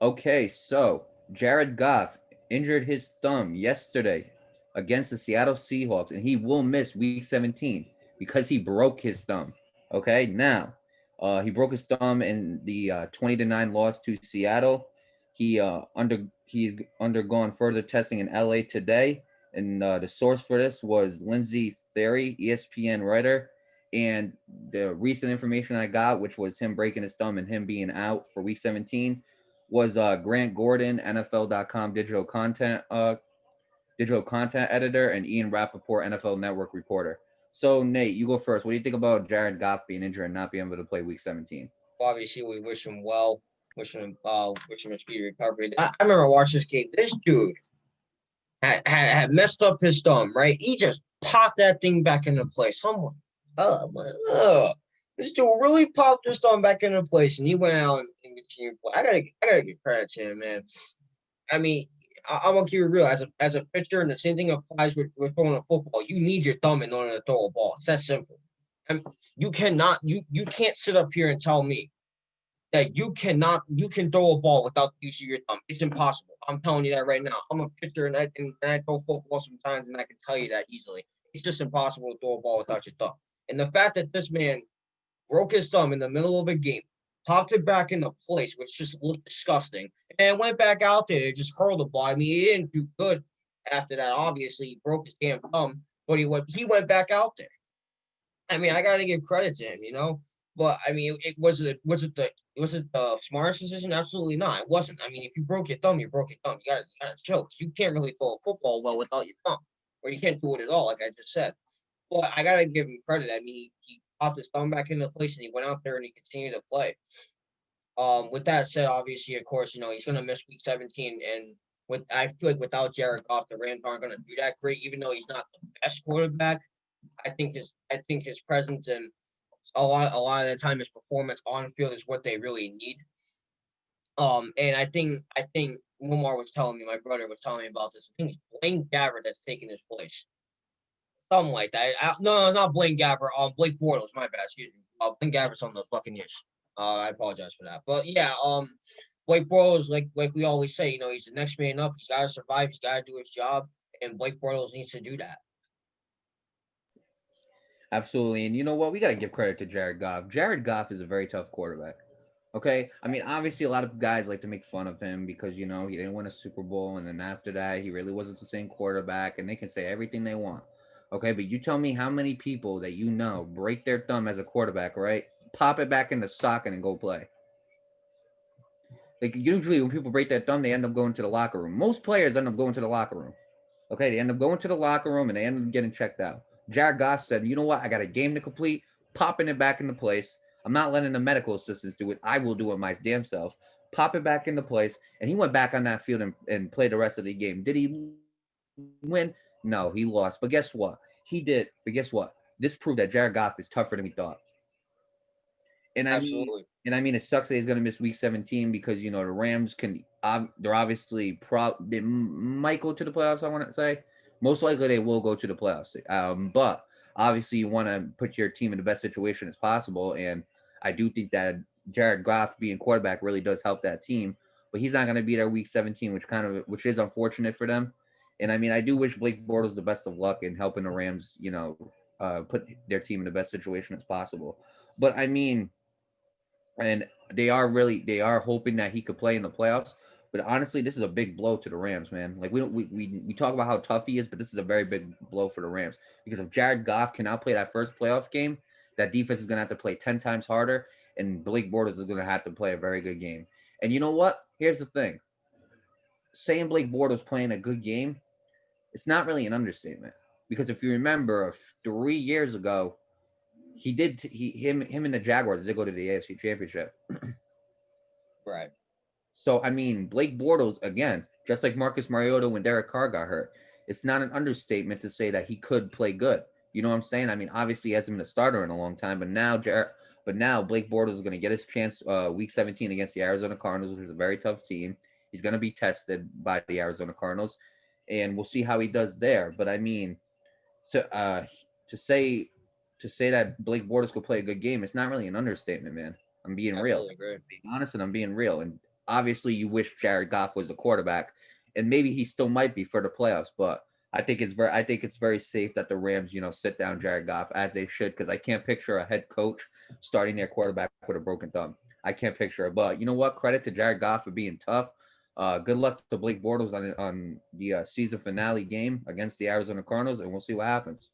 Okay, so Jared Goff injured his thumb yesterday against the Seattle Seahawks, and he will miss Week 17 because he broke his thumb. Okay, now he broke his thumb in the 20-9 loss to Seattle. He's undergone further testing in LA today, and the source for this was Lindsey Theory, ESPN writer. And the recent information I got, which was him breaking his thumb and him being out for Week 17, was Grant Gordon, NFL.com digital content editor, and Ian Rappaport, NFL Network reporter. So Nate, you go first. What do you think about Jared Goff being injured and not being able to play Week 17? Obviously, we wish him well, wish him a speedy recovery. I remember watching this game. This dude had messed up his thumb, right? He just popped that thing back into place. I'm like, this dude really popped his thumb back into place, and he went out and continued to play. I gotta give credit to him, man. I mean, I'm gonna keep it real. As a pitcher, and the same thing applies with throwing a football. You need your thumb in order to throw a ball. It's that simple. And you can't sit up here and tell me that you can throw a ball without the use of your thumb. It's impossible. I'm telling you that right now. I'm a pitcher and I throw football sometimes, and I can tell you that easily. It's just impossible to throw a ball without your thumb. And the fact that this man broke his thumb in the middle of a game, popped it back into place, which just looked disgusting, and went back out there and just hurled the ball. I mean, he didn't do good after that. Obviously, he broke his damn thumb, but he went back out there. I mean, I gotta give credit to him, you know. But I mean, it was it the smartest decision? Absolutely not. It wasn't. I mean, if you broke your thumb, you broke your thumb. You gotta chill. 'Cause you can't really throw a football well without your thumb, or you can't do it at all, like I just said. But I gotta give him credit. I mean, he popped his thumb back into place and he went out there and he continued to play. With that said, obviously, of course, he's gonna miss week 17, and I feel like without Jared Goff, the Rams aren't gonna do that great, even though he's not the best quarterback. I think his presence and a lot of the time his performance on field is what they really need. And I think Mumar was telling me, my brother was telling me about this. I think it's Blaine Gabbert that's taking his place. Something like that. No, it's not Blaine Gabbert. Blake Bortles, my bad, excuse me. Blaine Gabbert's on the Buccaneers. I apologize for that. But yeah, Blake Bortles, like we always say, he's the next man up. He's gotta survive, he's gotta do his job, and Blake Bortles needs to do that. Absolutely. And you know what? We got to give credit to Jared Goff. Jared Goff is a very tough quarterback. Okay. I mean, obviously, a lot of guys like to make fun of him because, he didn't win a Super Bowl. And then after that, he really wasn't the same quarterback. And they can say everything they want. Okay. But you tell me how many people that break their thumb as a quarterback, right? Pop it back in the socket and go play. Like, usually when people break their thumb, they end up going to the locker room. Most players end up going to the locker room. Okay, they end up going to the locker room and they end up getting checked out. Jared Goff said, "You know what? I got a game to complete, popping it back into place. I'm not letting the medical assistants do it. I will do it my damn self. Pop it back into place." And he went back on that field and played the rest of the game. Did he win? No, he lost. But guess what? He did. But guess what? This proved that Jared Goff is tougher than we thought. And I mean, Absolutely. it sucks that he's gonna miss week 17 because the Rams they're obviously they might go to the playoffs. I want to say most likely they will go to the playoffs. But obviously you want to put your team in the best situation as possible, and I do think that Jared Goff being quarterback really does help that team. But he's not gonna be there week 17, which is unfortunate for them. And I mean, I do wish Blake Bortles the best of luck in helping the Rams, put their team in the best situation as possible. But I mean, and they are hoping that he could play in the playoffs. But honestly, this is a big blow to the Rams, man. Like we talk about how tough he is, but this is a very big blow for the Rams because if Jared Goff cannot play that first playoff game, that defense is gonna have to play 10 times harder, and Blake Bortles is gonna have to play a very good game. And you know what? Here's the thing: saying Blake Bortles playing a good game, it's not really an understatement because if you remember, 3 years ago, he did him and the Jaguars did go to the AFC Championship. Right. So I mean, Blake Bortles again, just like Marcus Mariota when Derek Carr got hurt, it's not an understatement to say that he could play good. You know what I'm saying? I mean, obviously he hasn't been a starter in a long time, but now Blake Bortles is going to get his chance week 17 against the Arizona Cardinals, which is a very tough team. He's going to be tested by the Arizona Cardinals, and we'll see how he does there. But I mean, to uh, to say to say that Blake Bortles could play a good game, it's not really an understatement, man. I'm being real. Absolutely agree. Being honest, and I'm being real. And obviously you wish Jared Goff was the quarterback, and maybe he still might be for the playoffs. But I think it's very safe that the Rams, sit down Jared Goff as they should, because I can't picture a head coach starting their quarterback with a broken thumb. I can't picture it. But you know what? Credit to Jared Goff for being tough. Good luck to Blake Bortles on the season finale game against the Arizona Cardinals, and we'll see what happens.